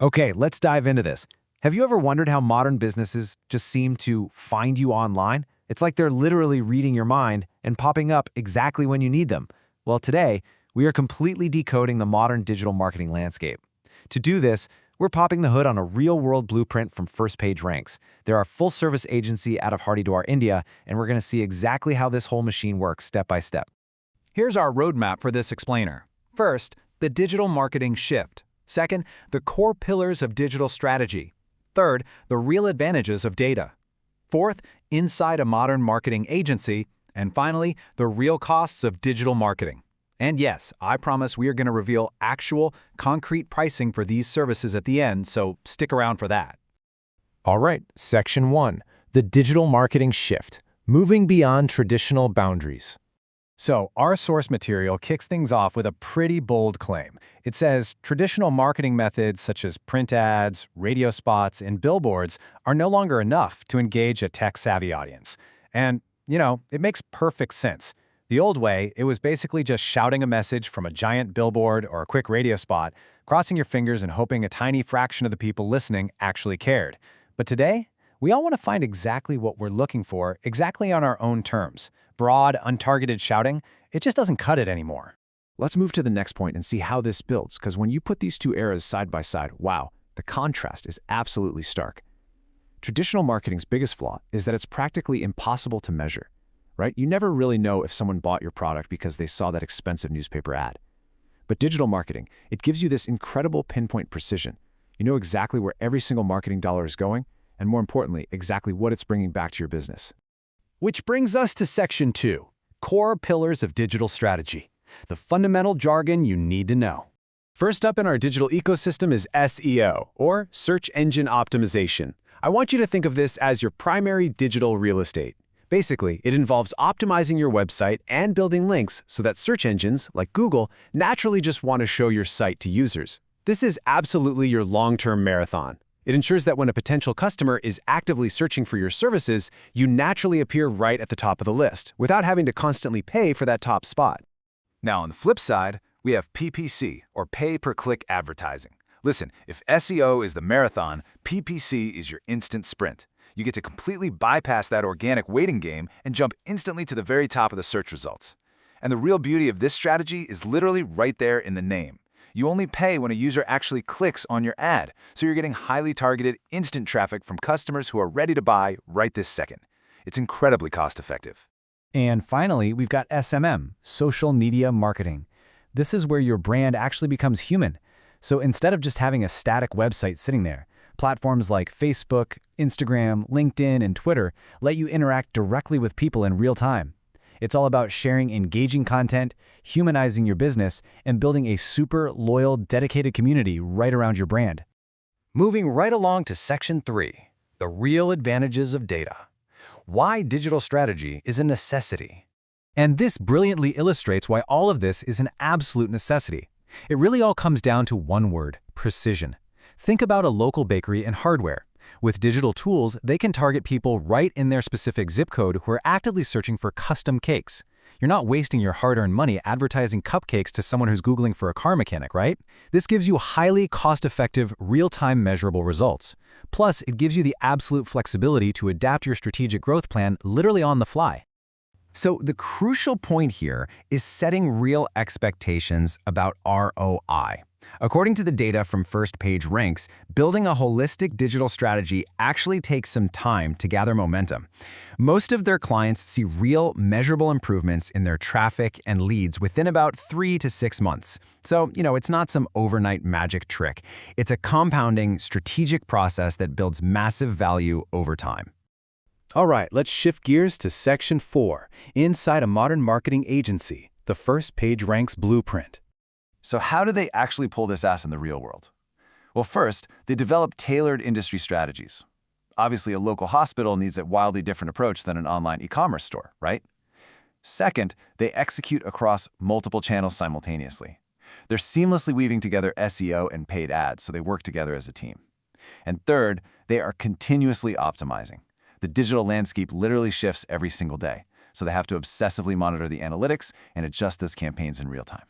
Okay, let's dive into this. Have you ever wondered how modern businesses just seem to find you online? It's like they're literally reading your mind and popping up exactly when you need them. Well, today, we are completely decoding the modern digital marketing landscape. To do this, we're popping the hood on a real-world blueprint from First Page Ranks. They're a full-service agency out of Haridwar, India, and we're going to see exactly how this whole machine works step by step. Here's our roadmap for this explainer. First, the digital marketing shift. Second, the core pillars of digital strategy. Third, the real advantages of data. Fourth, inside a modern marketing agency. And finally, the real costs of digital marketing. And yes, I promise we are going to reveal actual, concrete pricing for these services at the end, so stick around for that. All right, Section 1, the digital marketing shift, moving beyond traditional boundaries. So, our source material kicks things off with a pretty bold claim. It says traditional marketing methods such as print ads, radio spots, and billboards are no longer enough to engage a tech-savvy audience. And, it makes perfect sense. The old way, it was basically just shouting a message from a giant billboard or a quick radio spot, crossing your fingers and hoping a tiny fraction of the people listening actually cared. But today, we all want to find exactly what we're looking for, exactly on our own terms. Broad, untargeted shouting, it just doesn't cut it anymore. Let's move to the next point and see how this builds, because when you put these two eras side by side, wow, the contrast is absolutely stark. Traditional marketing's biggest flaw is that it's practically impossible to measure, right? You never really know if someone bought your product because they saw that expensive newspaper ad. But digital marketing, it gives you this incredible pinpoint precision. You know exactly where every single marketing dollar is going, and more importantly, exactly what it's bringing back to your business. Which brings us to Section 2, Core Pillars of Digital Strategy, the fundamental jargon you need to know. First up in our digital ecosystem is SEO, or Search Engine Optimization. I want you to think of this as your primary digital real estate. Basically, it involves optimizing your website and building links so that search engines, like Google, naturally just want to show your site to users. This is absolutely your long-term marathon. It ensures that when a potential customer is actively searching for your services, you naturally appear right at the top of the list, without having to constantly pay for that top spot. Now, on the flip side, we have PPC, or pay-per-click advertising. Listen, if SEO is the marathon, PPC is your instant sprint. You get to completely bypass that organic waiting game and jump instantly to the very top of the search results. And the real beauty of this strategy is literally right there in the name. You only pay when a user actually clicks on your ad, so you're getting highly targeted, instant traffic from customers who are ready to buy right this second. It's incredibly cost-effective. And finally, we've got SMM, Social Media Marketing. This is where your brand actually becomes human. So instead of just having a static website sitting there, platforms like Facebook, Instagram, LinkedIn, and Twitter let you interact directly with people in real time. It's all about sharing engaging content, humanizing your business, and building a super loyal, dedicated community right around your brand. Moving right along to Section 3, the real advantages of data. Why digital strategy is a necessity. And this brilliantly illustrates why all of this is an absolute necessity. It really all comes down to one word: precision. Think about a local bakery and hardware. With digital tools, they can target people right in their specific zip code who are actively searching for custom cakes. You're not wasting your hard-earned money advertising cupcakes to someone who's Googling for a car mechanic, right? This gives you highly cost-effective, real-time measurable results. Plus, it gives you the absolute flexibility to adapt your strategic growth plan literally on the fly. So the crucial point here is setting real expectations about ROI. According to the data from First Page Ranks, building a holistic digital strategy actually takes some time to gather momentum. Most of their clients see real, measurable improvements in their traffic and leads within about 3 to 6 months. So, it's not some overnight magic trick. It's a compounding, strategic process that builds massive value over time. All right, let's shift gears to Section 4, Inside a Modern Marketing Agency, the First Page Ranks Blueprint. So how do they actually pull this ass in the real world? Well, first, they develop tailored industry strategies. Obviously, a local hospital needs a wildly different approach than an online e-commerce store, right? Second, they execute across multiple channels simultaneously. They're seamlessly weaving together SEO and paid ads, so they work together as a team. And third, they are continuously optimizing. The digital landscape literally shifts every single day, so they have to obsessively monitor the analytics and adjust those campaigns in real time.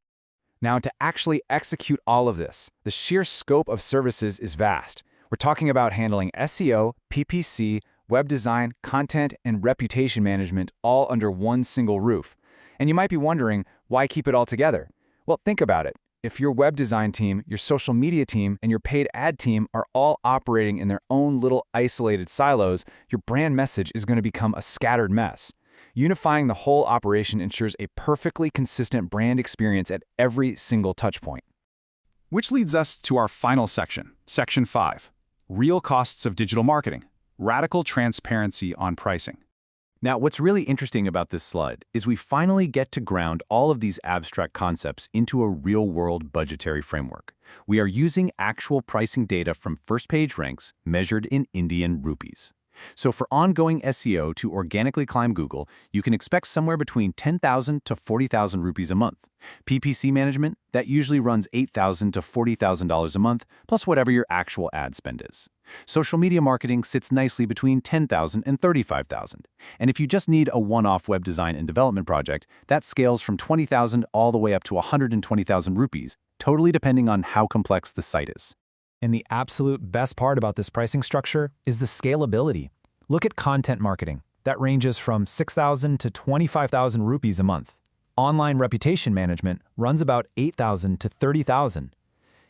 Now, to actually execute all of this, the sheer scope of services is vast. We're talking about handling SEO, PPC, web design, content, and reputation management all under one single roof. And you might be wondering, why keep it all together? Well, think about it. If your web design team, your social media team, and your paid ad team are all operating in their own little isolated silos, your brand message is going to become a scattered mess. Unifying the whole operation ensures a perfectly consistent brand experience at every single touchpoint. Which leads us to our final section, Section 5, Real Costs of Digital Marketing, Radical Transparency on Pricing. Now, what's really interesting about this slide is we finally get to ground all of these abstract concepts into a real-world budgetary framework. We are using actual pricing data from first-page ranks measured in Indian rupees. So for ongoing SEO to organically climb Google, you can expect somewhere between 10,000 to 40,000 rupees a month. PPC management, that usually runs $8,000 to $40,000 a month, plus whatever your actual ad spend is. Social media marketing sits nicely between 10,000 and 35,000. And if you just need a one-off web design and development project, that scales from 20,000 all the way up to 120,000 rupees, totally depending on how complex the site is. And the absolute best part about this pricing structure is the scalability. Look at content marketing. That ranges from 6,000 to 25,000 rupees a month. Online reputation management runs about 8,000 to 30,000.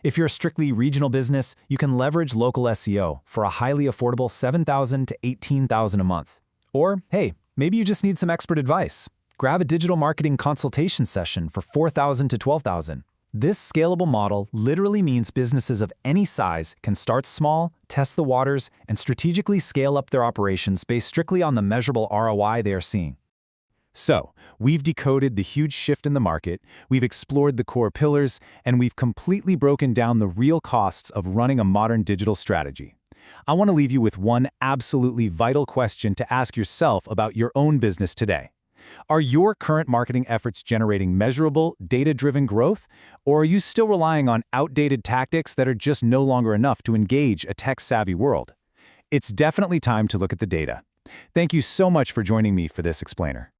If you're a strictly regional business, you can leverage local SEO for a highly affordable 7,000 to 18,000 a month. Or, hey, maybe you just need some expert advice. Grab a digital marketing consultation session for 4,000 to 12,000. This scalable model literally means businesses of any size can start small, test the waters, and strategically scale up their operations based strictly on the measurable ROI they are seeing. So, we've decoded the huge shift in the market, we've explored the core pillars, and we've completely broken down the real costs of running a modern digital strategy. I want to leave you with one absolutely vital question to ask yourself about your own business today. Are your current marketing efforts generating measurable, data-driven growth, or are you still relying on outdated tactics that are just no longer enough to engage a tech-savvy world? It's definitely time to look at the data. Thank you so much for joining me for this explainer.